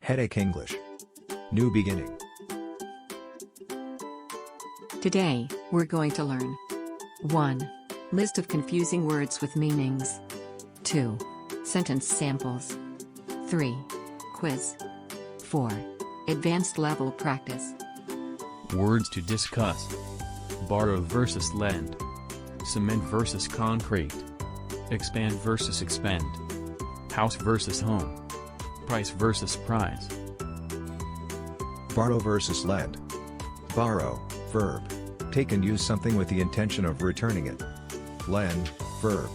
Headache English. New beginning. Today, we're going to learn 1. List of confusing words with meanings. 2. Sentence samples. 3. Quiz. 4. Advanced level practice. Words to discuss. Borrow versus lend. Cement versus concrete. Expand versus expend. House versus home. Price versus prize. Borrow versus lend. Borrow, verb. Take and use something with the intention of returning it. Lend, verb.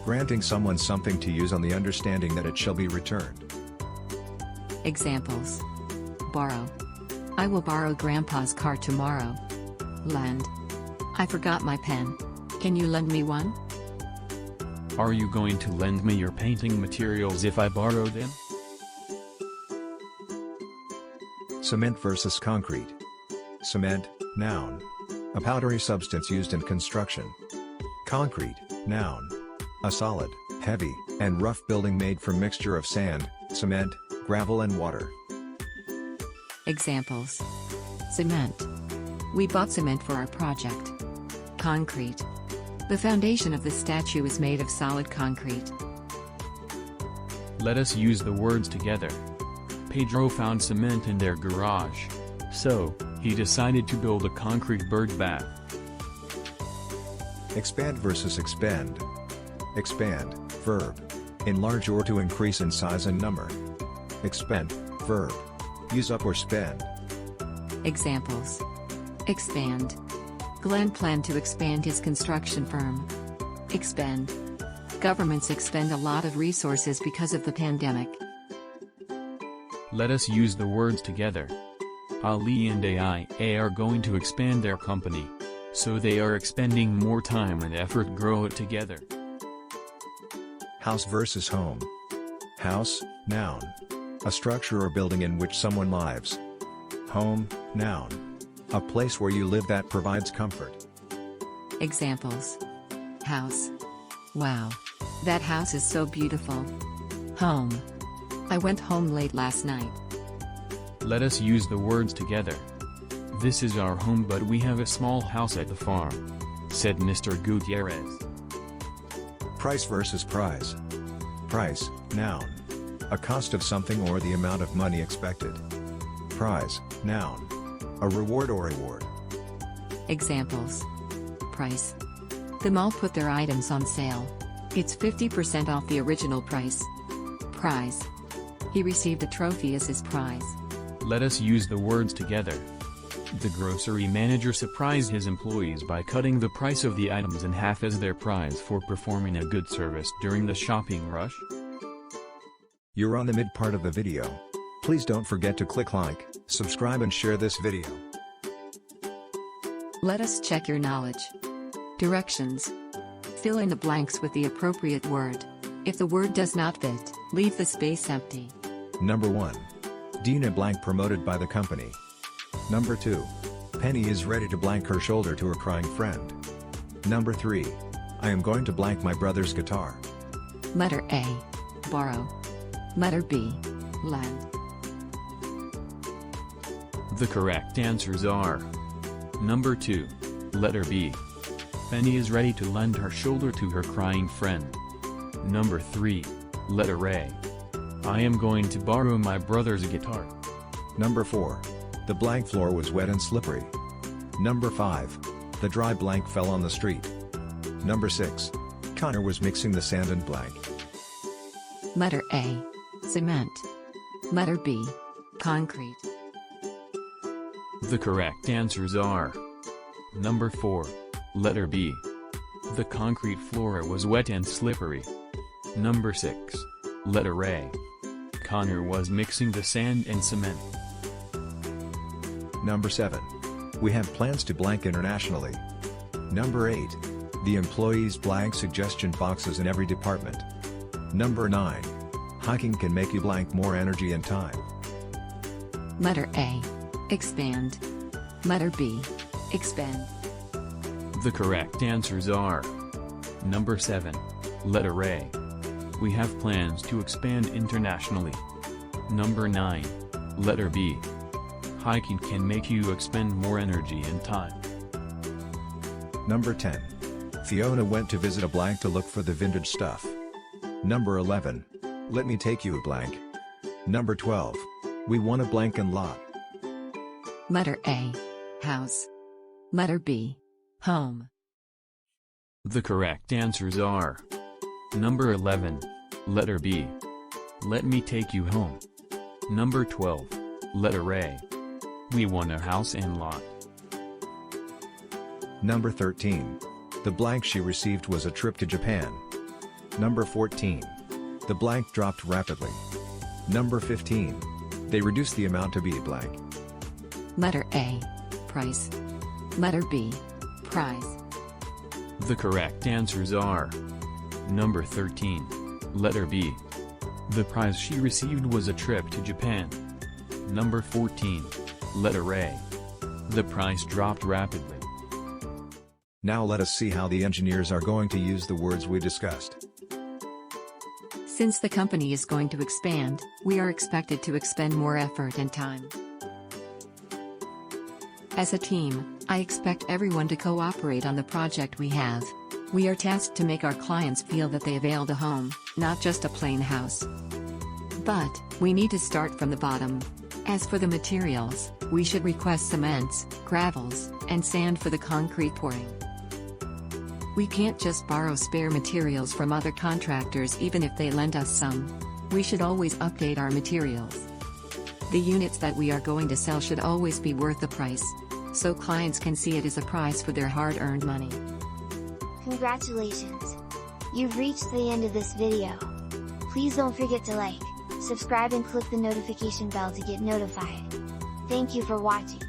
Granting someone something to use on the understanding that it shall be returned. Examples. Borrow. I will borrow Grandpa's car tomorrow. Lend. I forgot my pen. Can you lend me one? Are you going to lend me your painting materials if I borrow them? Cement versus concrete. Cement, noun. A powdery substance used in construction. Concrete, noun. A solid, heavy, and rough building made from mixture of sand, cement, gravel and water. Examples. Cement. We bought cement for our project. Concrete. The foundation of the statue is made of solid concrete. Let us use the words together. Pedro found cement in their garage. So, he decided to build a concrete bird bath. Expand versus expend. Expand, verb. Enlarge or to increase in size and number. Expend, verb. Use up or spend. Examples. Expand. Glenn planned to expand his construction firm. Expend. Governments expend a lot of resources because of the pandemic. Let us use the words together. Ali and AIA are going to expand their company. So they are expending more time and effort grow it together. House versus home. House, noun. A structure or building in which someone lives. Home, noun. A place where you live that provides comfort. Examples. House. Wow. That house is so beautiful. Home. I went home late last night. Let us use the words together. This is our home, but we have a small house at the farm, said Mr. Gutierrez. Price versus prize. Price, noun. A cost of something or the amount of money expected. Prize, noun. A reward or reward. Examples. Price. The mall put their items on sale. It's 50% off the original price. Prize. He received a trophy as his prize. Let us use the words together. The grocery manager surprised his employees by cutting the price of the items in half as their prize for performing a good service during the shopping rush. You're on the mid part of the video. Please don't forget to click like, subscribe and share this video. Let us check your knowledge. Directions. Fill in the blanks with the appropriate word. If the word does not fit, leave the space empty. Number 1. Dina blank promoted by the company. Number 2. Penny is ready to blank her shoulder to her crying friend. Number 3. I am going to blank my brother's guitar. Letter A. Borrow. Letter B. Lend. The correct answers are Number 2. Letter B. Penny is ready to lend her shoulder to her crying friend. Number 3. Letter A. I am going to borrow my brother's guitar. Number 4. The blank floor was wet and slippery. Number 5. The dry blank fell on the street. Number 6. Connor was mixing the sand and blank. Letter A. Cement. Letter B. Concrete. The correct answers are Number 4. Letter B. The concrete floor was wet and slippery. Number 6. Letter A. Connor was mixing the sand and cement. Number 7. We have plans to blank internationally. Number 8. The employees blank suggestion boxes in every department. Number 9. Hiking can make you blank more energy and time. Letter A. Expand. Letter B. Expend. The correct answers are Number 7. Letter A. We have plans to expand internationally. Number 9. Letter B. Hiking can make you expend more energy and time. Number 10. Fiona went to visit a blank to look for the vintage stuff. Number 11. Let me take you a blank. Number 12. We won a blank and lot. Letter A. House. Letter B. Home. The correct answers are Number 11. Letter B. Let me take you home. Number 12. Letter A. We won a house and lot. Number 13. The blank she received was a trip to Japan. Number 14. The blank dropped rapidly. Number 15. They reduced the amount to be blank. Letter A. Price. Letter B. Prize. The correct answers are Number 13. Letter B. The prize she received was a trip to Japan. Number 14. Letter A. The price dropped rapidly. Now let us see how the engineers are going to use the words we discussed. Since the company is going to expand, we are expected to expend more effort and time. As a team, I expect everyone to cooperate on the project we have. We are tasked to make our clients feel that they availed a home, not just a plain house. But, we need to start from the bottom. As for the materials, we should request cements, gravels, and sand for the concrete pouring. We can't just borrow spare materials from other contractors even if they lend us some. We should always update our materials. The units that we are going to sell should always be worth the price, so clients can see it as a prize for their hard-earned money. Congratulations! You've reached the end of this video. Please don't forget to like, subscribe and click the notification bell to get notified. Thank you for watching.